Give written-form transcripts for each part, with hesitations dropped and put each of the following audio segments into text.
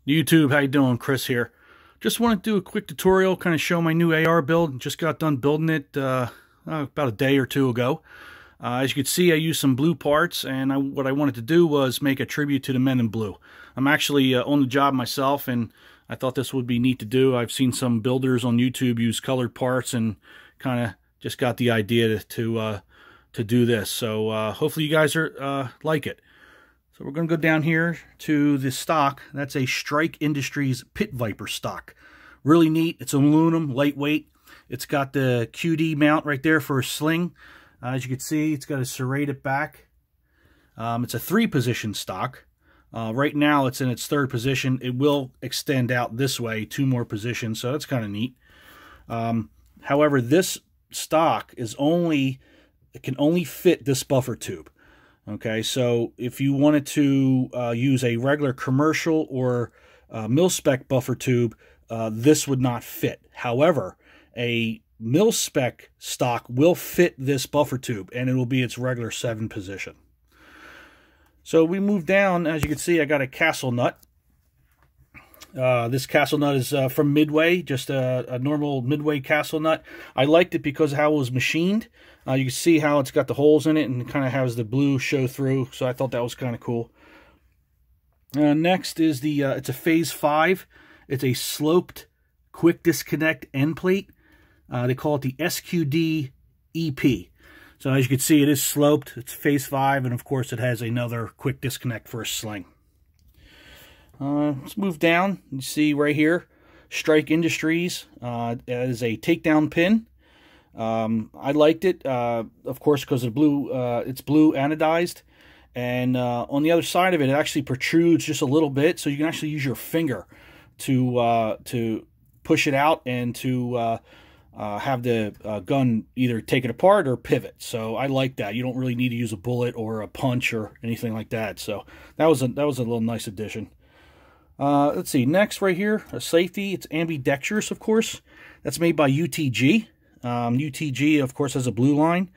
YouTube, how you doing? Chris here. Just want to do a quick tutorial, kind of show my new AR build. Just got done building it about a day or two ago. As you can see, I used some blue parts, and what I wanted to do was make a tribute to the men in blue. I'm actually on the job myself, and I thought this would be neat to do. I've seen some builders on YouTube use colored parts, and kind of just got the idea to do this. So hopefully you guys like it. So we're going to go down here to the stock. That's a Strike Industries Pit Viper stock. Really neat. It's aluminum, lightweight. It's got the QD mount right there for a sling. As you can see, it's got a serrated back. It's a 3-position stock. Right now, it's in its 3rd position. It will extend out this way 2 more positions, so that's kind of neat. However, this stock is it can only fit this buffer tube. Okay, so if you wanted to use a regular commercial or mil-spec buffer tube, this would not fit. However, a mil-spec stock will fit this buffer tube, and it will be its regular 7 position. So we move down. As you can see, I got a Castle nut. This Castle nut is from Midway, just a normal Midway Castle nut. I liked it because of how it was machined. You can see how it's got the holes in it and kind of has the blue show through, so I thought that was kind of cool. Next is it's a Phase 5. It's a sloped quick disconnect end plate. They call it the SQD EP. So as you can see, it is sloped. It's Phase 5, and of course it has another quick disconnect for a sling. Let's move down. You see right here, Strike Industries. It is a takedown pin. I liked it, of course, because of blue. It's blue anodized, and on the other side of it, it actually protrudes just a little bit, so you can actually use your finger to push it out and to have the gun either take it apart or pivot. So I like that. You don't really need to use a bullet or a punch or anything like that. So that was a little nice addition. Let's see, next right here, a safety. It's ambidextrous, of course. That's made by UTG. UTG, of course, has a blue line.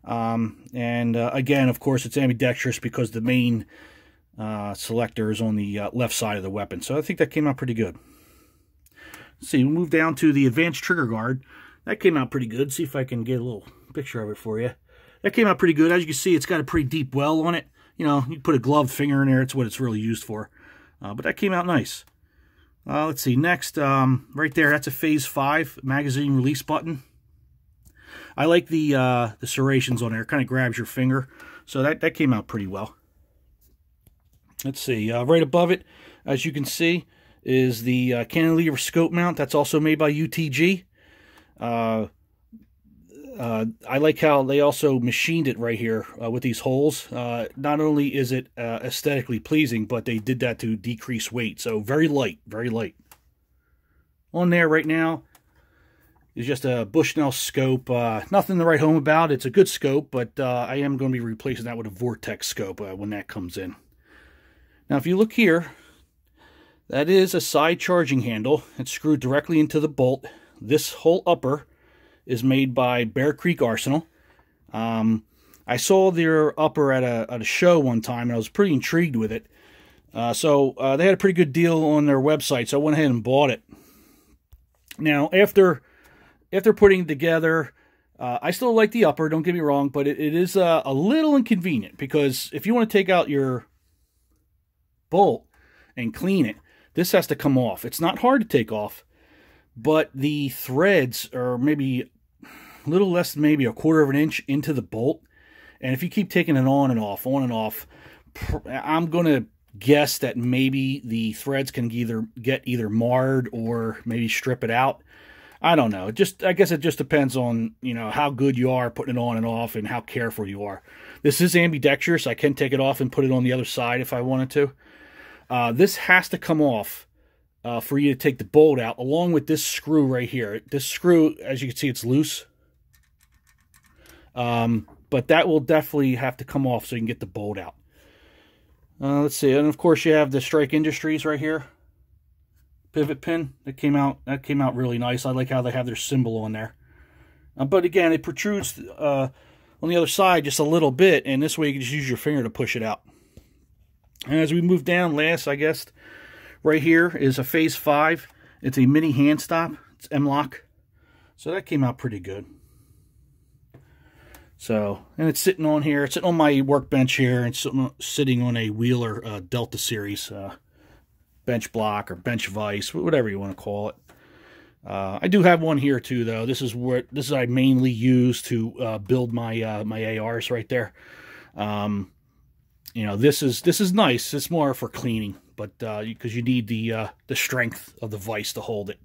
Again, of course, it's ambidextrous because the main selector is on the left side of the weapon. So I think that came out pretty good. Let's see, we'll move down to the advanced trigger guard. That came out pretty good. See if I can get a little picture of it for you. That came out pretty good. As you can see, it's got a pretty deep well on it. You know, you put a gloved finger in there. It's what it's really used for. But that came out nice. Let's see, next, right there, that's a Phase 5 magazine release button. I like the serrations on there. It kind of grabs your finger. So that came out pretty well. Let's see, right above it, as you can see, is the cantilever scope mount. That's also made by UTG. I like how they also machined it right here with these holes. Not only is it aesthetically pleasing, but they did that to decrease weight. So very light, very light. On there right now is just a Bushnell scope. Nothing to write home about. It's a good scope, but I am going to be replacing that with a Vortex scope when that comes in. Now, if you look here, that is a side charging handle. It's screwed directly into the bolt. This whole upper is made by Bear Creek Arsenal. I saw their upper at a show one time, and I was pretty intrigued with it. So they had a pretty good deal on their website, so I went ahead and bought it. Now, after putting it together, I still like the upper, don't get me wrong, but it is a little inconvenient, because if you want to take out your bolt and clean it, this has to come off. It's not hard to take off, but the threads are maybe a little less than maybe 1/4 of an inch into the bolt. And if you keep taking it on and off, I'm going to guess that maybe the threads can get either marred or maybe strip it out. I don't know. I guess it just depends on, you know, how good you are putting it on and off and how careful you are. This is ambidextrous. I can take it off and put it on the other side if I wanted to. This has to come off for you to take the bolt out, along with this screw right here. This screw, as you can see, it's loose. But that will definitely have to come off so you can get the bolt out. Let's see, and of course you have the Strike Industries right here. Pivot pin. That came out really nice. I like how they have their symbol on there. But again, it protrudes on the other side just a little bit, and this way you can just use your finger to push it out. And as we move down, last, I guess, Right here is a Phase 5. It's a mini hand stop. It's M-LOK. So that came out pretty good. So, and it's sitting on here. It's sitting on my workbench here. It's sitting on a Wheeler Delta Series bench block or bench vise, whatever you want to call it. I do have one here too, though. This is what I mainly use to build my my ARs right there. You know, this is nice. It's more for cleaning, but because you need the strength of the vise to hold it.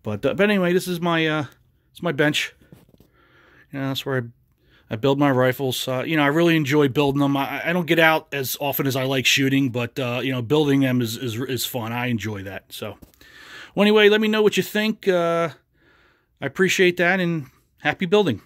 But anyway, this is my it's my bench. You know, that's where I build my rifles. You know, I really enjoy building them. I don't get out as often as I like shooting, but you know, building them is fun. I enjoy that. So, well, anyway, let me know what you think. I appreciate that, and happy building.